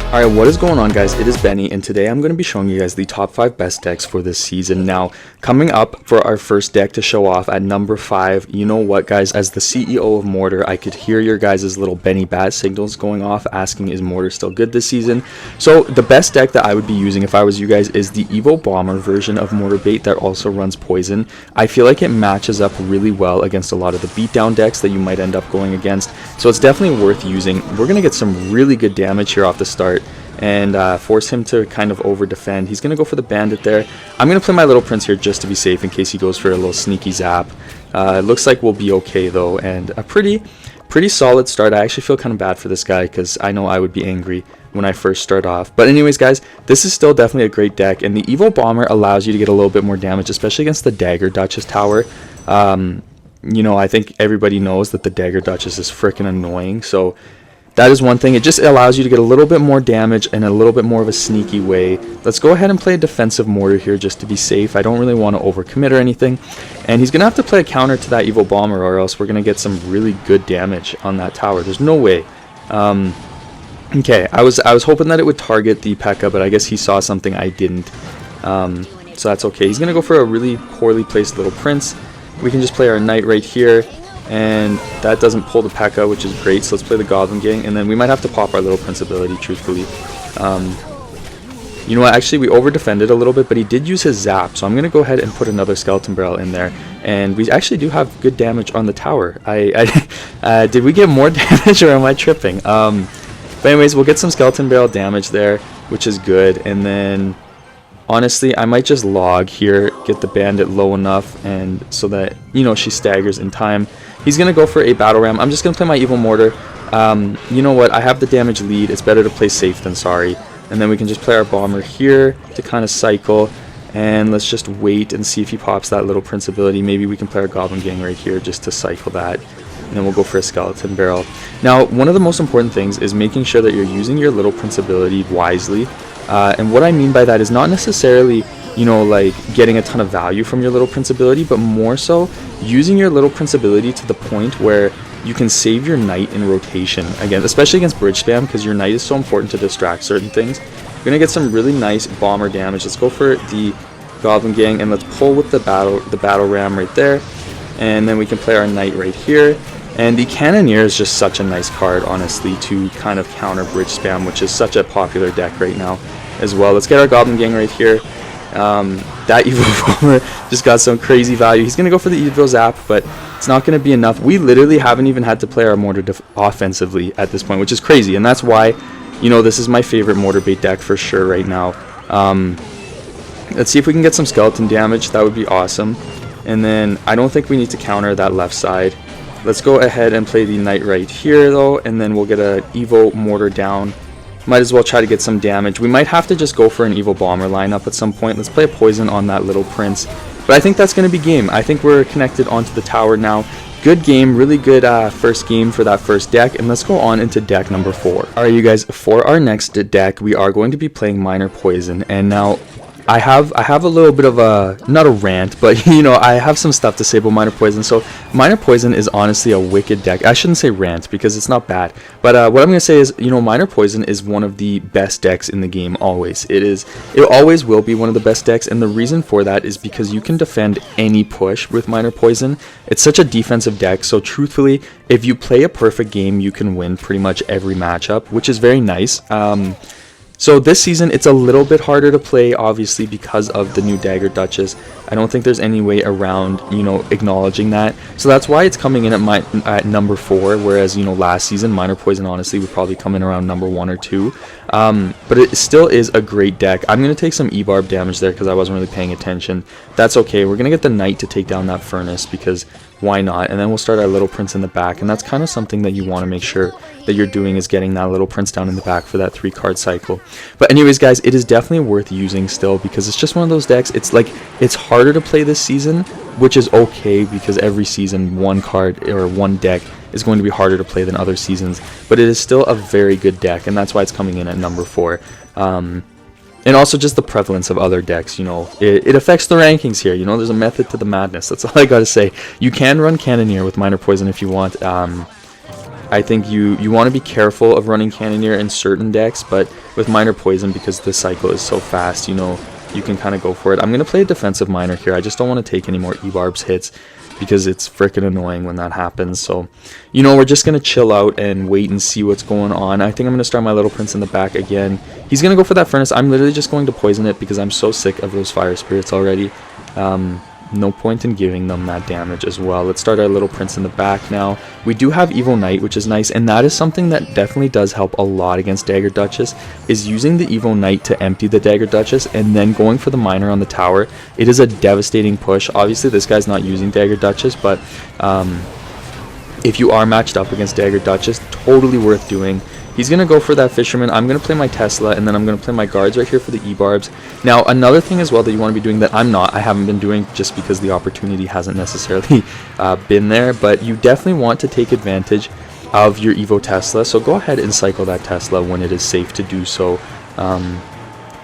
Alright, what is going on, guys? It is Benny, and today I'm going to be showing you guys the top 5 best decks for this season. Now, coming up for our first deck to show off at number 5, you know what, guys? As the CEO of Mortar, I could hear your guys' little Benny Bat signals going off, asking, is Mortar still good this season? So, the best deck that I would be using if I was you guys is the Evo Bomber version of Mortar Bait that also runs Poison. I feel like it matches up really well against a lot of the beatdown decks that you might end up going against, so it's definitely worth using. We're going to get some really good damage here off the start and force him to kind of over defend. He's going to go for the Bandit there. I'm going to play my little Prince here just to be safe in case he goes for a little sneaky zap. It looks like we'll be okay though, and a pretty solid start. I actually feel kind of bad for this guy because I know I would be angry when I first start off. But anyways, guys, this is still definitely a great deck, and the Evo Bomber allows you to get a little bit more damage, especially against the Dagger Duchess tower. You know, I think everybody knows that the Dagger Duchess is freaking annoying, so that is one thing. It just allows you to get a little bit more damage in a little bit more of a sneaky way. Let's go ahead and play a defensive Mortar here just to be safe. I don't really want to overcommit or anything. And he's going to have to play a counter to that Evo Bomber, or else we're going to get some really good damage on that tower. There's no way. Okay, I was hoping that it would target the Pekka, but I guess he saw something I didn't. So that's okay. He's going to go for a really poorly placed little Prince. We can just play our Knight right here. And that doesn't pull the Pekka, which is great. So let's play the Goblin gang, and then we might have to pop our little Prince ability, truthfully. You know what, actually we over defended a little bit, but he did use his zap, so I'm going to go ahead and put another Skeleton Barrel in there. And we actually do have good damage on the tower. Did we get more damage, or am I tripping? But anyways, we'll get some Skeleton Barrel damage there, which is good. And then honestly, I might just log here, get the Bandit low enough, and so that, you know, she staggers in time. He's going to go for a Battle Ram. I'm just going to play my Evil Mortar. You know what? I have the damage lead. It's better to play safe than sorry. And then we can just play our Bomber here to kind of cycle. And let's just wait and see if he pops that little Prince ability. Maybe we can play our Goblin gang right here just to cycle that. And then we'll go for a Skeleton Barrel. Now, one of the most important things is making sure that you're using your little Prince ability wisely. And what I mean by that is not necessarily, you know, like getting a ton of value from your little Prince ability, but more so using your little Prince ability to the point where you can save your Knight in rotation. Again, especially against bridge spam, because your Knight is so important to distract certain things. We're going to get some really nice Bomber damage. Let's go for the Goblin gang, and let's pull with the Battle Ram right there. And then we can play our Knight right here. And the Cannoneer is just such a nice card, honestly, to kind of counter bridge spam, which is such a popular deck right now as well. Let's get our Goblin gang right here. That Evo Bomber just got some crazy value. He's going to go for the Evo Zap, but it's not going to be enough. We literally haven't even had to play our Mortar offensively at this point, which is crazy. And that's why, you know, this is my favorite Mortar Bait deck for sure right now. Let's see if we can get some skeleton damage. That would be awesome. And then I don't think we need to counter that left side. Let's go ahead and play the Knight right here though, and then we'll get an Evo Mortar down. Might as well try to get some damage. We might have to just go for an Evo Bomber lineup at some point. Let's play a Poison on that little Prince. But I think that's going to be game. I think we're connected onto the tower now. Good game, really good first game for that first deck, and let's go on into deck number 4. Alright, you guys, for our next deck, we are going to be playing Minor Poison, and now I have a little bit of a, not a rant, but you know, I have some stuff to say about Minor Poison. So Minor Poison is honestly a wicked deck. I shouldn't say rant because it's not bad, but what I'm going to say is, you know, Minor Poison is one of the best decks in the game always. It always will be one of the best decks, and the reason for that is because you can defend any push with Minor Poison. It's such a defensive deck, so truthfully, if you play a perfect game, you can win pretty much every matchup, which is very nice. So this season, it's a little bit harder to play, obviously, because of the new Dagger Duchess. I don't think there's any way around, you know, acknowledging that. So that's why it's coming in at number 4, whereas, you know, last season, Minor Poison, honestly, would probably come in around number 1 or 2. But it still is a great deck. I'm going to take some E-Barb damage there because I wasn't really paying attention. That's okay. We're going to get the Knight to take down that Furnace because why not? And then we'll start our little Prince in the back, and that's kind of something that you want to make sure that you're doing, is getting that little Prince down in the back for that 3-card cycle. But anyways, guys, it is definitely worth using still because it's just one of those decks. It's like, it's harder to play this season, which is okay because every season one card or one deck is going to be harder to play than other seasons, but it is still a very good deck, and that's why it's coming in at number 4. And also just the prevalence of other decks, you know, it affects the rankings here. You know, there's a method to the madness. That's all I gotta say. You can run Cannoneer with Minor Poison if you want. I think you want to be careful of running Cannoneer in certain decks, but with Minor Poison, because the cycle is so fast, you know, you can kind of go for it. I'm going to play a defensive Miner here. I just don't want to take any more E-Barbs hits, because it's freaking annoying when that happens. So, you know, we're just going to chill out and wait and see what's going on. I think I'm going to start my Little Prince in the back again. He's going to go for that Furnace. I'm literally just going to poison it because I'm so sick of those Fire Spirits already. No point in giving them that damage as well. Let's start our Little Prince in the back now. We do have Evil Knight, which is nice, and that is something that definitely does help a lot against Dagger Duchess, is using the Evil Knight to empty the Dagger Duchess and then going for the Miner on the tower. It is a devastating push. Obviously, this guy's not using Dagger Duchess, but if you are matched up against Dagger Duchess, totally worth doing. He's going to go for that Fisherman. I'm going to play my Tesla, and then I'm going to play my guards right here for the E-Barbs. Now, another thing as well that you want to be doing that I haven't been doing just because the opportunity hasn't necessarily been there, but you definitely want to take advantage of your Evo Tesla. So go ahead and cycle that Tesla when it is safe to do so.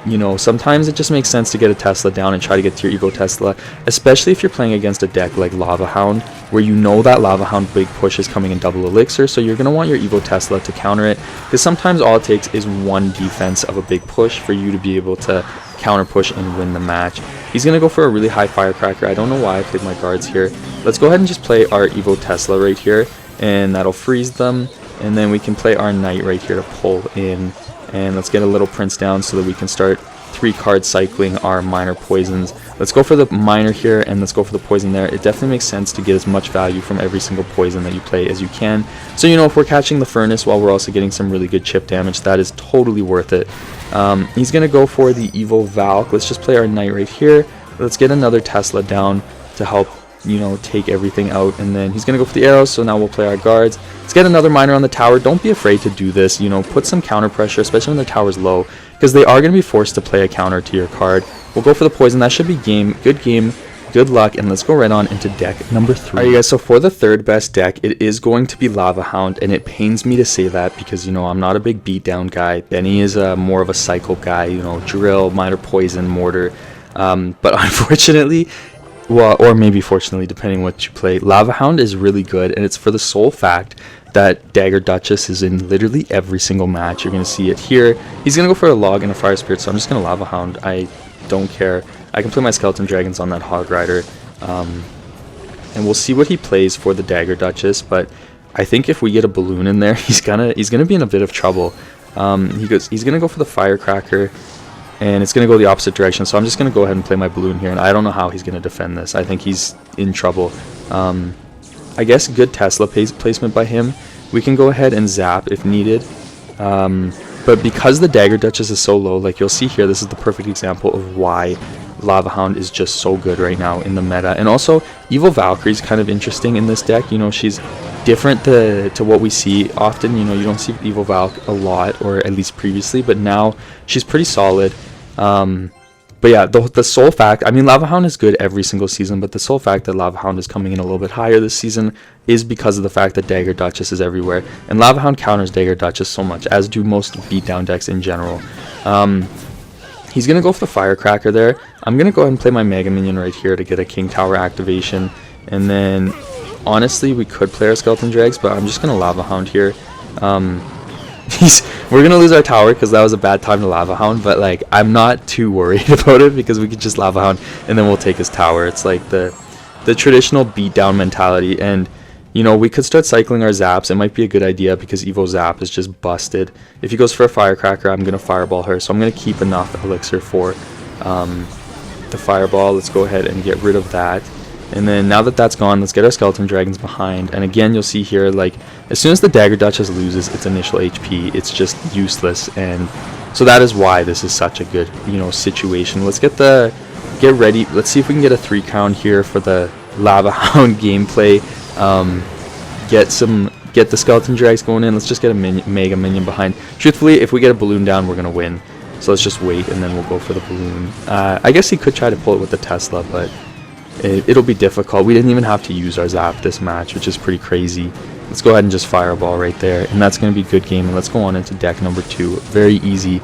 You know, sometimes it just makes sense to get a Tesla down and try to get to your Evo Tesla, especially if you're playing against a deck like Lava Hound, where you know that Lava Hound big push is coming in double Elixir, so you're going to want your Evo Tesla to counter it, because sometimes all it takes is one defense of a big push for you to be able to counter push and win the match. He's going to go for a really high Firecracker. I don't know why I played my guards here. Let's go ahead and just play our Evo Tesla right here, and that'll freeze them, and then we can play our Knight right here to pull in. And let's get a Little Prince down so that we can start 3-card cycling our Minor Poisons. Let's go for the Miner here, and let's go for the Poison there. It definitely makes sense to get as much value from every single Poison that you play as you can. So, you know, if we're catching the Furnace while we're also getting some really good chip damage, that is totally worth it. He's going to go for the Evil Valk. Let's just play our Knight right here. Let's get another Tesla down to help, you know, take everything out, and then he's gonna go for the arrows, so now we'll play our guards. Let's get another Miner on the tower. Don't be afraid to do this, you know, put some counter pressure, especially when the tower's low, because they are gonna be forced to play a counter to your card. We'll go for the Poison. That should be game, good luck, and let's go right on into deck number 3. Alright guys, so for the third best deck, it is going to be Lava Hound, and it pains me to say that because, you know, I'm not a big beatdown guy. Benny is more of a cycle guy, you know, Drill, Minor Poison, Mortar, but unfortunately, well, or maybe fortunately, depending on what you play, Lava Hound is really good, and it's for the sole fact that Dagger Duchess is in literally every single match. You're going to see it here. He's going to go for a Log and a Fire Spirit, so I'm just going to Lava Hound. I don't care. I can play my Skeleton Dragons on that Hog Rider, and we'll see what he plays for the Dagger Duchess, but I think if we get a Balloon in there, he's gonna be in a bit of trouble. He's going to go for the Firecracker, and it's going to go the opposite direction, so I'm just going to go ahead and play my Balloon here, and I don't know how he's going to defend this. I think he's in trouble. I guess good Tesla placement by him. We can go ahead and zap if needed, but because the Dagger Duchess is so low, like you'll see here, this is the perfect example of why Lava Hound is just so good right now in the meta. And also, Evil Valkyrie is kind of interesting in this deck. You know, she's different to what we see often. You know, you don't see Evil Valk a lot, or at least previously, but now she's pretty solid. But yeah, the sole fact, I mean, Lava Hound is good every single season, but the sole fact that Lava Hound is coming in a little bit higher this season is because of the fact that Dagger Duchess is everywhere. And Lava Hound counters Dagger Duchess so much, as do most beatdown decks in general. He's going to go for the Firecracker there. I'm going to go ahead and play my Mega Minion right here to get a King Tower activation. And then, honestly, we could play our Skeleton Drags, but I'm just going to Lava Hound here. We're going to lose our tower because that was a bad time to Lava Hound, but like I'm not too worried about it because we could just Lava Hound and then we'll take his tower. It's like the traditional beatdown mentality, and you know, we could start cycling our zaps. It might be a good idea because Evo Zap is just busted. If he goes for a Firecracker, I'm going to Fireball her, so I'm going to keep enough Elixir for the Fireball. Let's go ahead and get rid of that. And then now that that's gone, let's get our Skeleton Dragons behind. And again, you'll see here, like, as soon as the Dagger Duchess loses its initial HP, it's just useless. And so that is why this is such a good, you know, situation. Let's get ready. Let's see if we can get a 3 count here for the Lava Hound gameplay. Get the Skeleton Drags going in. Let's just get a Mega Minion behind. Truthfully, if we get a Balloon down, we're going to win. So let's just wait, and then we'll go for the Balloon. I guess he could try to pull it with the Tesla, but it'll be difficult. We didn't even have to use our Zap this match, which is pretty crazy. Let's go ahead and just Fireball right there, and that's going to be a good game. And let's go on into deck number 2. Very easy.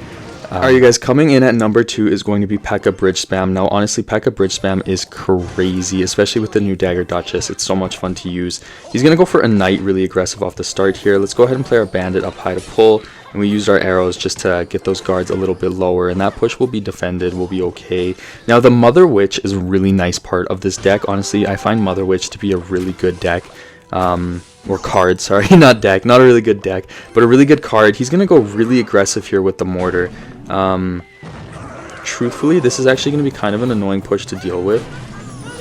Alright, you guys, coming in at number 2 is going to be Pekka Bridge Spam. Now, honestly, Pekka Bridge Spam is crazy, especially with the new Dagger Duchess. It's so much fun to use. He's going to go for a Knight, really aggressive off the start here. Let's go ahead and play our Bandit up high to pull. And we used our arrows just to get those guards a little bit lower. And that push will be defended, will be okay. Now, the Mother Witch is a really nice part of this deck. Honestly, I find Mother Witch to be a really good deck. Or card, sorry, not deck, not a really good deck, but a really good card. He's going to go really aggressive here with the Mortar. Truthfully, this is actually going to be kind of an annoying push to deal with,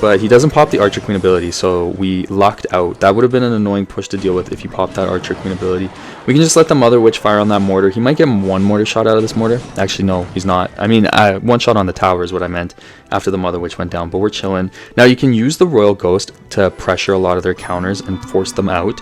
but he doesn't pop the Archer Queen ability, so we lucked out. That would have been an annoying push to deal with if he popped that Archer Queen ability. We can just let the Mother Witch fire on that Mortar. He might get one Mortar shot out of this Mortar. Actually, no, he's not. I mean, one shot on the tower is what I meant after the Mother Witch went down, but we're chilling. Now, you can use the Royal Ghost to pressure a lot of their counters and force them out,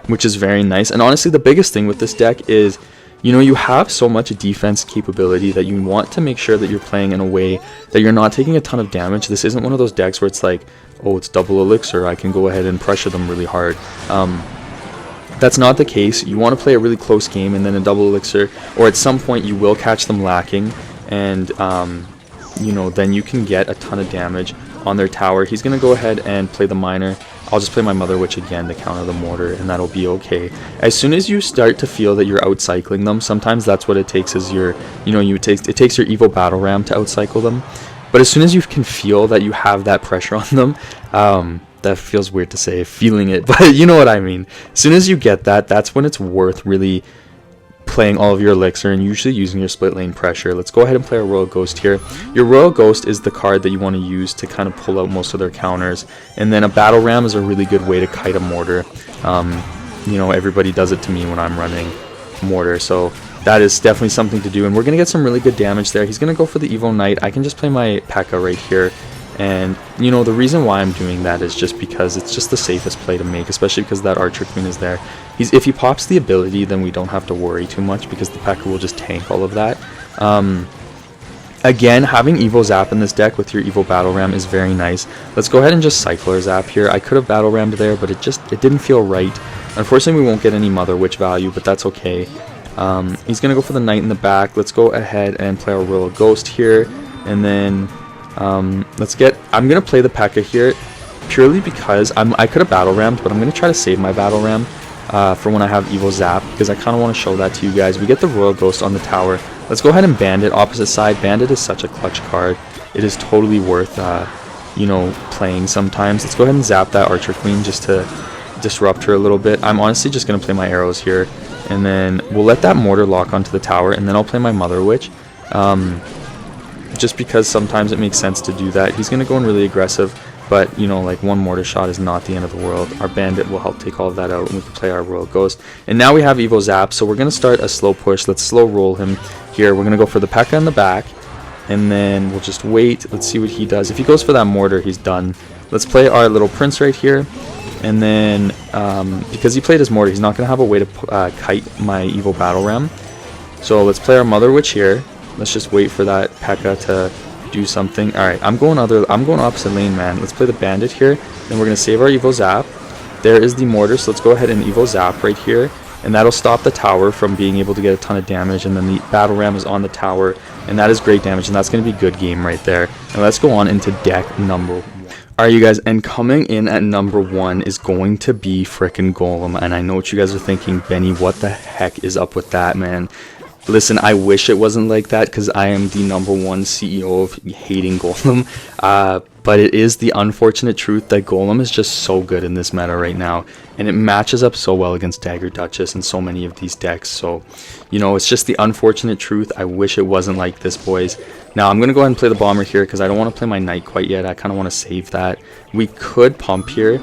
which is very nice. And honestly, the biggest thing with this deck is, you know, you have so much defense capability that you want to make sure that you're playing in a way that you're not taking a ton of damage. This isn't one of those decks where it's like, oh, it's double Elixir, I can go ahead and pressure them really hard. That's not the case. You want to play a really close game and then a double Elixir, or at some point you will catch them lacking, and you know, then you can get a ton of damage on their tower. He's going to go ahead and play the Miner. I'll just play my Mother Witch again to counter the Mortar, and that'll be okay. As soon as you start to feel that you're outcycling them, sometimes that's what it takes, is your, you know, it takes your evil battle ram to outcycle them. But as soon as you can feel that you have that pressure on them, that feels weird to say, feeling it, but you know what I mean. As soon as you get that, that's when it's worth really playing all of your Elixir and usually using your split lane pressure. Let's go ahead and play our Royal Ghost here. Your Royal Ghost is the card that you want to use to kind of pull out most of their counters, and then a Battle Ram is a really good way to kite a Mortar. You know, everybody does it to me when I'm running Mortar, so that is definitely something to do, and we're going to get some really good damage there. He's going to go for the Evo Knight. I can just play my Pekka right here. And, you know, the reason why I'm doing that is just because it's just the safest play to make, especially because that Archer Queen is there. If he pops the ability, then we don't have to worry too much because the Pekka will just tank all of that. Again, having Evo Zap in this deck with your Evo Battle Ram is very nice. Let's go ahead and just Cycler Zap here. I could have Battle Rammed there, but it didn't feel right. Unfortunately, we won't get any Mother Witch value, but that's okay. He's going to go for the Knight in the back. Let's go ahead and play our Royal Ghost here, and then I'm gonna play the Pekka here purely because I could have battle rammed, but I'm gonna try to save my battle ram for when I have Evo Zap, because I kind of want to show that to you guys. We get the Royal Ghost on the tower. Let's go ahead and Bandit opposite side. Bandit is such a clutch card. It is totally worth you know, playing sometimes. Let's go ahead and zap that Archer Queen just to disrupt her a little bit. I'm honestly just gonna play my arrows here, and then we'll let that Mortar lock onto the tower, and then I'll play my Mother Witch. Just because sometimes it makes sense to do that. He's going to go in really aggressive, but, you know, like one Mortar shot is not the end of the world. Our Bandit will help take all of that out, and we can play our Royal Ghost. And now we have Evo Zap, so we're going to start a slow push. Let's slow roll him here. We're going to go for the Pekka in the back, and then we'll just wait. Let's see what he does. If he goes for that Mortar, he's done. Let's play our little Prince right here, and then because he played his Mortar, he's not going to have a way to kite my Evo Battle Ram. So let's play our Mother Witch here. Let's just wait for that Pekka to do something. Alright, I'm going opposite lane, man. Let's play the Bandit here. Then we're going to save our Evo Zap. There is the Mortar, so let's go ahead and Evo Zap right here. And that'll stop the tower from being able to get a ton of damage. And then the Battle Ram is on the tower. And that is great damage. And that's going to be good game right there. And let's go on into deck number 1. Alright, you guys, and coming in at number 1 is going to be frickin' Golem. And I know what you guys are thinking, Benny, what the heck is up with that, man? Listen, I wish it wasn't like that, because I am the #1 CEO of hating Golem, but it is the unfortunate truth that Golem is just so good in this meta right now, and it matches up so well against Dagger Duchess and so many of these decks. So, you know, it's just the unfortunate truth. I wish it wasn't like this, boys. Now, I'm going to go ahead and play the Bomber here, because I don't want to play my Knight quite yet. I kind of want to save that. We could pump here.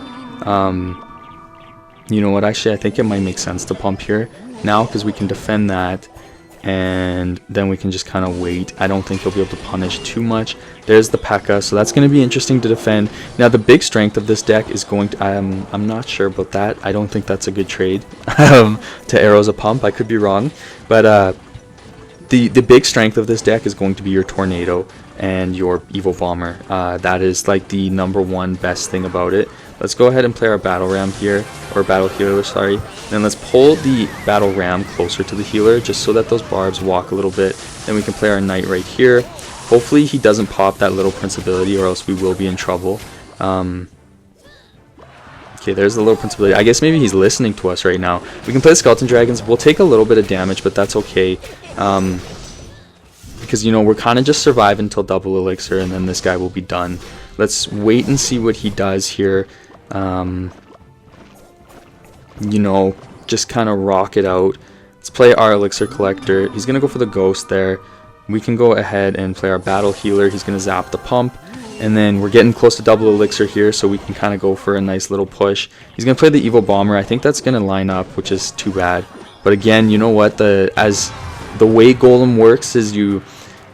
You know what, actually, I think it might make sense to pump here now, because we can defend that. And then we can just kind of wait. I don't think he'll be able to punish too much. There's the Pekka, so that's going to be interesting to defend. Now, the big strength of this deck is going to... I'm not sure about that. I don't think that's a good trade to arrows a pump. I could be wrong. But the big strength of this deck is going to be your Tornado and your Evo Bomber. That is like the #1 best thing about it. let's go ahead and play our battle ram here, or battle healer, sorry. Then let's pull the battle ram closer to the healer, just so that those barbs walk a little bit. Then we can play our knight right here. Hopefully he doesn't pop that little prince ability, or else we will be in trouble. Okay, there's the little prince ability. I guess maybe he's listening to us right now. We can play the skeleton dragons. We'll take a little bit of damage, but that's okay. Because, you know, we're kind of just surviving until double elixir, and then this guy will be done. Let's wait and see what he does here. You know, just kind of rock it out. Let's play our elixir collector. He's going to go for the ghost there. We can go ahead and play our battle healer. He's going to zap the pump. And then we're getting close to double elixir here, so we can kind of go for a nice little push. He's going to play the evil bomber. I think that's going to line up, which is too bad. But again, you know what? As the way Golem works is you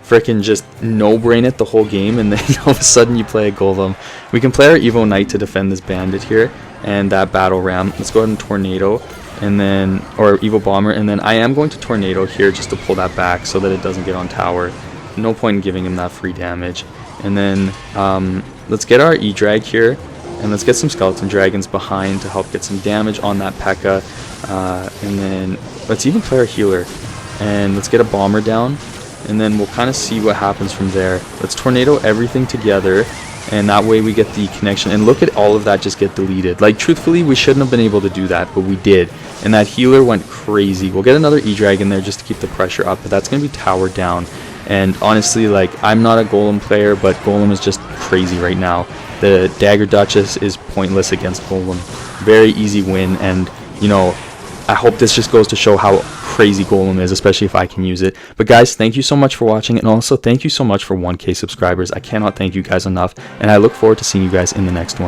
freaking just no-brain it the whole game, and then all of a sudden you play a Golem. We can play our Evo Knight to defend this Bandit here, and that Battle Ram. Let's go ahead and Tornado, and then, or Evo Bomber, and then I am going to Tornado here just to pull that back so that it doesn't get on tower. No point in giving him that free damage. And then let's get our E-Drag here, and let's get some Skeleton Dragons behind to help get some damage on that Pekka. And then let's even play our healer, and let's get a Bomber down, and then we'll kind of see what happens from there. Let's Tornado everything together, and that way we get the connection. And look at all of that just get deleted. Like, truthfully, we shouldn't have been able to do that, but we did. And that healer went crazy. We'll get another E-Drag in there just to keep the pressure up, but that's going to be towered down. And honestly, like, I'm not a Golem player, but Golem is just crazy right now. The Dagger Duchess is pointless against Golem. Very easy win, and, you know, I hope this just goes to show how crazy Golem is, especially if I can use it. But guys, thank you so much for watching, and also thank you so much for 1K subscribers. I cannot thank you guys enough, and I look forward to seeing you guys in the next one.